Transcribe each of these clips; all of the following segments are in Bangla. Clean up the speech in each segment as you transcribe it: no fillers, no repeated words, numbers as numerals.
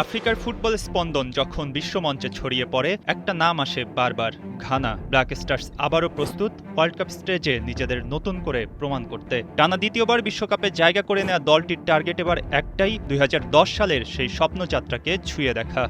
আফ্রিকার ফুটবল স্পন্দন যখন বিশ্বমঞ্চে ছড়িয়ে পড়ে, একটা নাম আসে বারবার, ঘানা। ব্ল্যাক স্টার্স আবারও প্রস্তুত ওয়ার্ল্ড কাপ স্টেজে নিজেদের নতুন করে প্রমাণ করতে। টানা দ্বিতীয়বার বিশ্বকাপে জায়গা করে নেওয়া দলটির টার্গেট এবার একটাই, ২০১০ সালের সেই স্বপ্নযাত্রাকে ছুঁয়ে দেখা।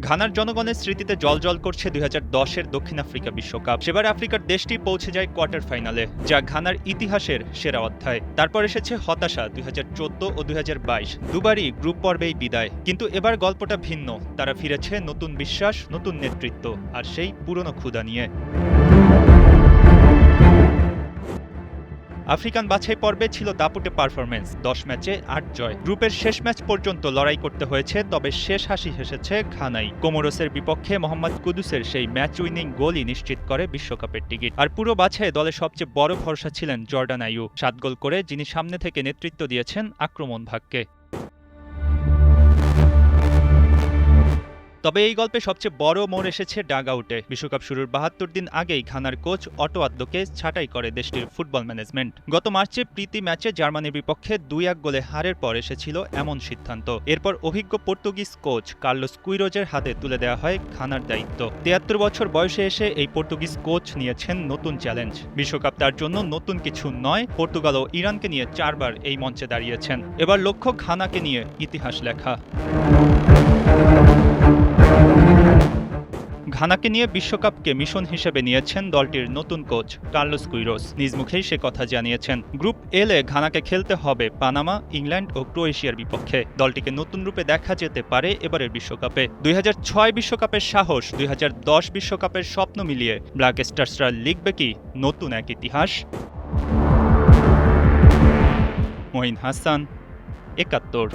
ঘানার জনগণের স্মৃতিতে জ্বলজ্বল করছে ২০১০-এর দক্ষিণ আফ্রিকা বিশ্বকাপ। সেবার আফ্রিকার দেশটি পৌঁছে যায় কোয়ার্টার ফাইনালে, যা ঘানার ইতিহাসের সেরা অধ্যায়। তারপর এসেছে হতাশা ২০১৪ ও ২০২২, দুবারই গ্রুপ পর্বেই বিদায়। কিন্তু এবার গল্পটা ভিন্ন, তারা ফিরেছে নতুন বিশ্বাস, নতুন নেতৃত্ব আর সেই পুরনো ক্ষুধা নিয়ে। আফ্রিকান বাছাই পর্বে ছিল দাপুটে পারফরমেন্স, ১০ ম্যাচে ৮ জয়। গ্রুপের শেষ ম্যাচ পর্যন্ত লড়াই করতে হয়েছে, তবে শেষ হাসি হেসেছে ঘানাই। কোমোরোসের বিপক্ষে মোহাম্মদ কুদুসের সেই ম্যাচ উইনিং গোলই নিশ্চিত করে বিশ্বকাপের টিকিট। আর পুরো বাছাইয়ে দলের সবচেয়ে বড় ভরসা ছিলেন জর্ডান আইয়ু, ৭ গোল করে যিনি সামনে থেকে নেতৃত্ব দিয়েছেন আক্রমণ ভাগকে। তবে এই গল্পে সবচেয়ে বড় মোড় এসেছে ডাগআউটে। বিশ্বকাপ শুরুর ৭২ দিন আগেই ঘানার কোচ অটো আদ্দোকে ছাঁটাই করে দেশটির ফুটবল ম্যানেজমেন্ট। গত মার্চে প্রীতি ম্যাচে জার্মানির বিপক্ষে ২-১ গোলে হারের পর এসেছিল এমন সিদ্ধান্ত। এরপর অভিজ্ঞ পর্তুগিজ কোচ কার্লোস কুইরোজের হাতে তুলে দেওয়া হয় ঘানার দায়িত্ব। ৭৩ বছর বয়সে এসে এই পর্তুগিজ কোচ নিয়েছেন নতুন চ্যালেঞ্জ। বিশ্বকাপ তার জন্য নতুন কিছু নয়, পর্তুগাল ও ইরানকে নিয়ে ৪ বার এই মঞ্চে দাঁড়িয়েছেন। এবার লক্ষ্য ঘানাকে নিয়ে ইতিহাস লেখা। ঘানাকে নিয়ে বিশ্বকাপকে মিশন হিসেবে নিয়েছেন দলটির নতুন কোচ কার্লোস কুইরোস। নিজ মুখেই সে কথা জানিয়েছেন। গ্রুপ এলে ঘানাকে খেলতে হবে পানামা, ইংল্যান্ড ও ক্রোয়েশিয়ার বিপক্ষে। দলটিকে নতুন রূপে দেখা যেতে পারে এবারের বিশ্বকাপে। ২০০৬ বিশ্বকাপের সাহস, ২০১০ বিশ্বকাপের স্বপ্ন মিলিয়ে ব্ল্যাক স্টার্সরা লিখবে কি নতুন এক ইতিহাস? মঈন হাসান, ৭১।